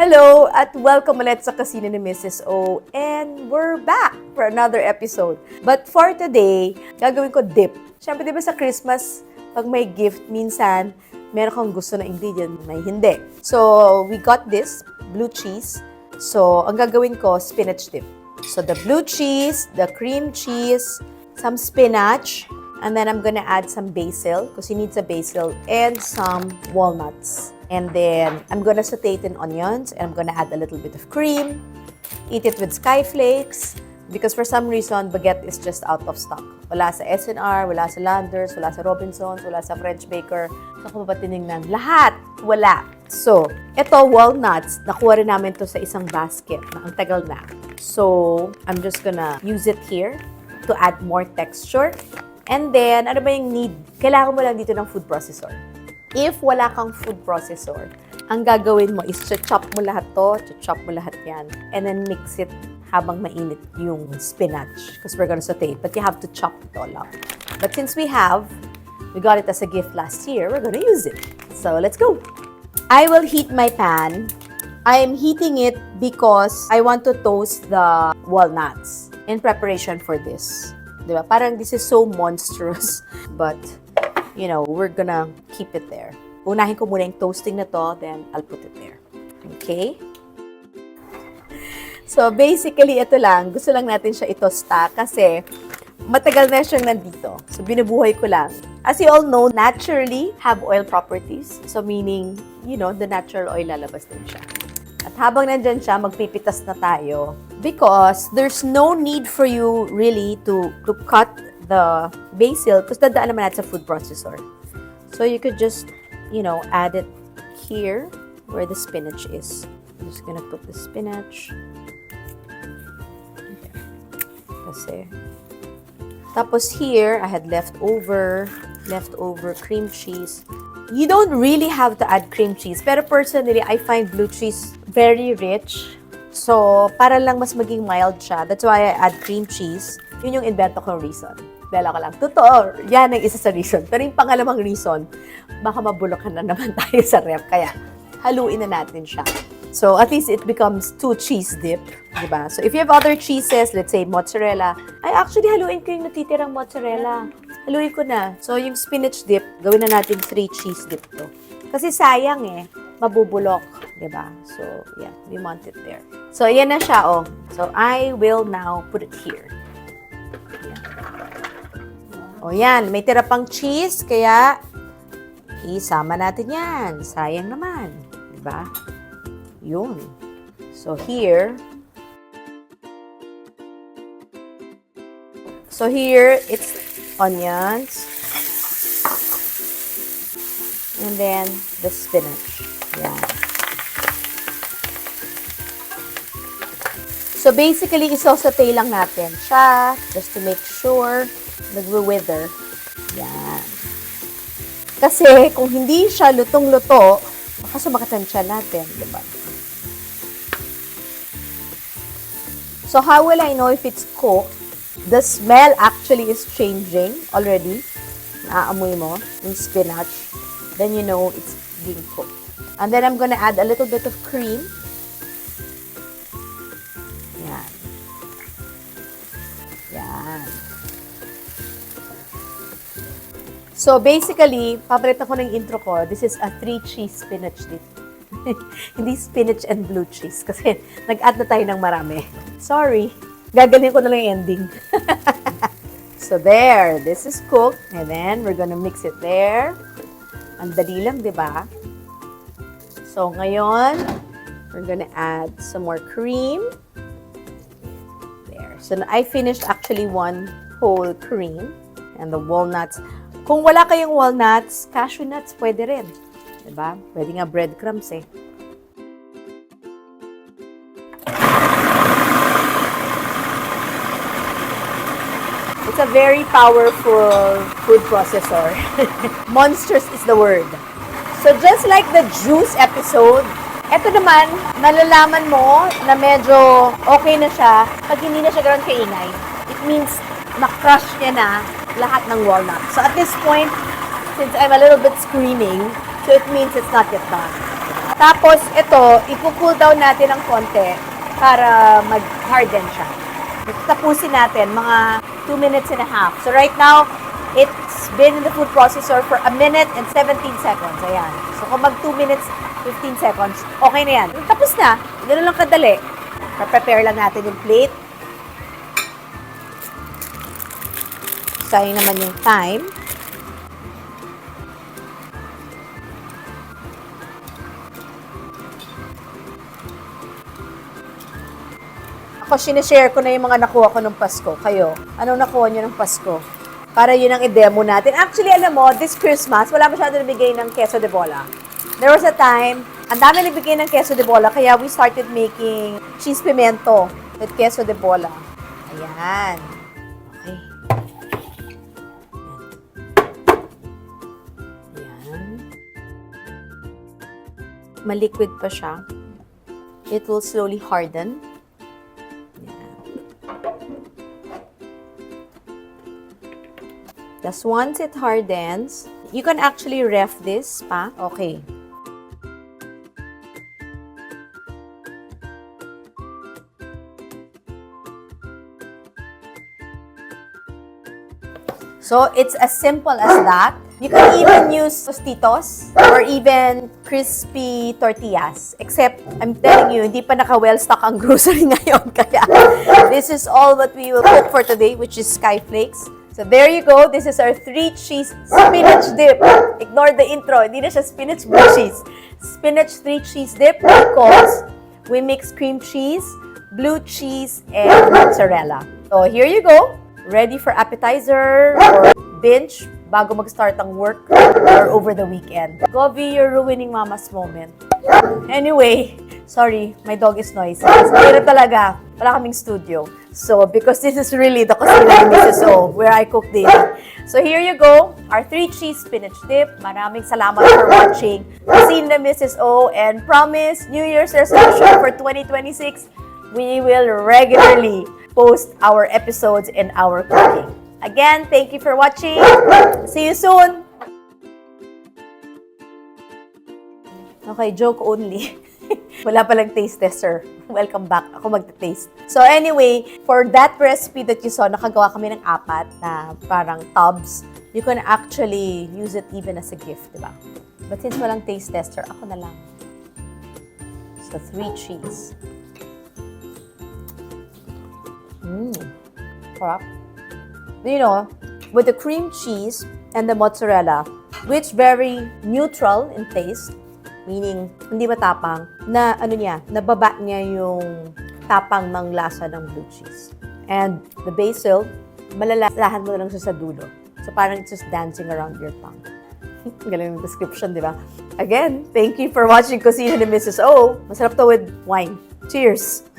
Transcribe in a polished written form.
Hello at welcome ulit sa Kusina ni Mrs. O. And we're back for another episode. But for today, gagawin ko dip. Siyempre, di ba sa Christmas, pag may gift, minsan, meron kang gusto na ingredient, may hindi. So, we got this, blue cheese. So, ang gagawin ko, spinach dip. So, the blue cheese, the cream cheese, some spinach, and then I'm gonna add some basil, because you need some basil, and some walnuts. And then, I'm gonna saute it in onions, and I'm gonna add a little bit of cream. Eat it with sky flakes, because for some reason, baguette is just out of stock. Wala sa SNR, wala sa Landers, wala sa Robinsons, wala sa French Baker. So, kung ba tinignan, lahat, wala. So, ito, walnuts, nakuha rin namin to sa isang basket na ang tagal na. So, I'm just gonna use it here to add more texture. And then, ano ba yung need? Kailangan mo lang dito ng food processor. If wala kang food processor, ang gagawin mo is chop mo lahat to, chop mo lahat yan, and then mix it habang mainit yung spinach because we're gonna saute it. But you have to chop it all up. But since we got it as a gift last year, we're gonna use it. So let's go. I will heat my pan. I am heating it because I want to toast the walnuts in preparation for this. Diba? Parang this is so monstrous, but you know, we're gonna keep it there. Unahin ko muna yung toasting na to, then I'll put it there. Okay? So, basically, ito lang. Gusto lang natin siya itosta kasi matagal na siyang nandito. So, binubuhay ko lang. As you all know, naturally have oil properties. So, meaning, you know, the natural oil lalabas din siya. At habang nandyan siya, magpipitas na tayo. Because there's no need for you really to cut the basil because dadaan naman natin sa food processor. So you could just, you know, add it here where the spinach is. I'm just gonna put the spinach. Okay. Kasi. Tapos here, I had leftover cream cheese. You don't really have to add cream cheese. Pero personally, I find blue cheese very rich. So, para lang mas maging mild siya. That's why I add cream cheese. Yun yung invento kong reason. Bela ko lang. Totoo, yan ang isa sa reason. Pero yung pangalawang reason, baka mabulokan na naman tayo sa ref. Kaya, haluin na natin siya. So, at least it becomes 2 cheese dip. Diba? So, if you have other cheeses, let's say mozzarella, ay actually, haluin ko yung natitirang mozzarella. Haluin ko na. So, yung spinach dip, gawin na natin 3 cheese dip to. Kasi sayang mabubulok. Diba? So, yeah, we want it there. So, yan na siya, oh. So, I will now put it here. O yan, may tira pang cheese, kaya isama natin yan. Sayang naman. Diba? Yun. So here, it's onions. And then, the spinach. Yan. So basically, isosaute lang natin siya just to make sure nagwe-wither. Yan. Kasi, kung hindi siya lutong-luto, baka sumakatan siya natin, diba? So, how will I know if it's cooked? The smell actually is changing already. Naaamoy mo yung spinach. Then you know it's being cooked. And then I'm gonna add a little bit of cream. Yan. Yan. So, basically, paborito ko ng intro ko, this is a 3-cheese spinach dip. Hindi spinach and blue cheese kasi nag-add na tayo ng marami. Sorry. Gagalhin ko na lang yung ending. So, there. This is cooked. And then, we're gonna mix it there. Ang dali lang, di ba? So, ngayon, we're gonna add some more cream. There. So, I finished actually 1 whole cream. And the walnuts. Kung wala kayong walnuts, cashew nuts, pwede rin. Diba? Pwede nga breadcrumbs It's a very powerful food processor. Monstrous is the word. So just like the juice episode, eto naman, malalaman mo na medyo okay na siya pag hindi na siya gano'n kaingay. It means na-crush niya na lahat ng walnut. So at this point, since I'm a little bit screaming, so it means it's not yet done. Tapos, ito, ipo-cool down natin ng konti para mag-harden siya. Tapusin natin, mga 2 minutes and a half. So, right now, it's been in the food processor for 1 minute and 17 seconds. Ayan. So, kung mag 2 minutes, 15 seconds, okay na yan. Tapos na. Ganun lang kadali. Prepare lang natin yung plate. Sayang naman yung time. Ako, sinishare ko na yung mga nakuha ko ng Pasko. Kayo, anong nakuha nyo ng Pasko? Para yun ang i-demo natin. Actually, alam mo, this Christmas, wala masyado nabigay ng queso de bola. There was a time, ang dami nabigay ng queso de bola, kaya we started making cheese pimento with queso de bola. Ayan. Okay. Ayan. Maliquid pa siya. It will slowly harden. Just once it hardens, you can actually ref this pa. Okay. So, it's as simple as that. You can even use tostitos or even crispy tortillas. Except, I'm telling you, hindi pa naka-well-stock ang grocery ngayon. Kaya, this is all what we will cook for today, which is skyflakes. So, there you go. This is our 3-cheese spinach dip. Ignore the intro. Hindi na siya spinach blue cheese. Spinach 3-cheese dip because we mix cream cheese, blue cheese, and mozzarella. So, here you go. Ready for appetizer or binge bago mag-start ang work or over the weekend. Govi, you're ruining mama's moment. Anyway, sorry, my dog is noisy. Pero talaga, wala kaming studio. So, because this is really the kusina ni Mrs. O, where I cook daily. So, here you go, our 3-cheese spinach dip. Maraming salamat for watching Kusina ni Mrs. O, and promise, New Year's resolution for 2026, we will regularly post our episodes and our cooking. Again, thank you for watching. See you soon. Okay, joke only. Wala palang taste tester. Welcome back. Ako magta-taste. So anyway, for that recipe that you saw, nakagawa kami ng 4 na parang tubs. You can actually use it even as a gift, di ba? But since walang taste tester, ako na lang. So 3 cheese. Sarap. You know, with the cream cheese and the mozzarella, which very neutral in taste, meaning hindi matapang, na ano niya, nababa niya yung tapang ng lasa ng blue cheese. And the basil, malalasahan mo na lang siya sa dulo. So parang it's just dancing around your tongue. Galing yung description, di ba? Again, thank you for watching Kusina ni Mrs. O. Masarap to with wine. Cheers!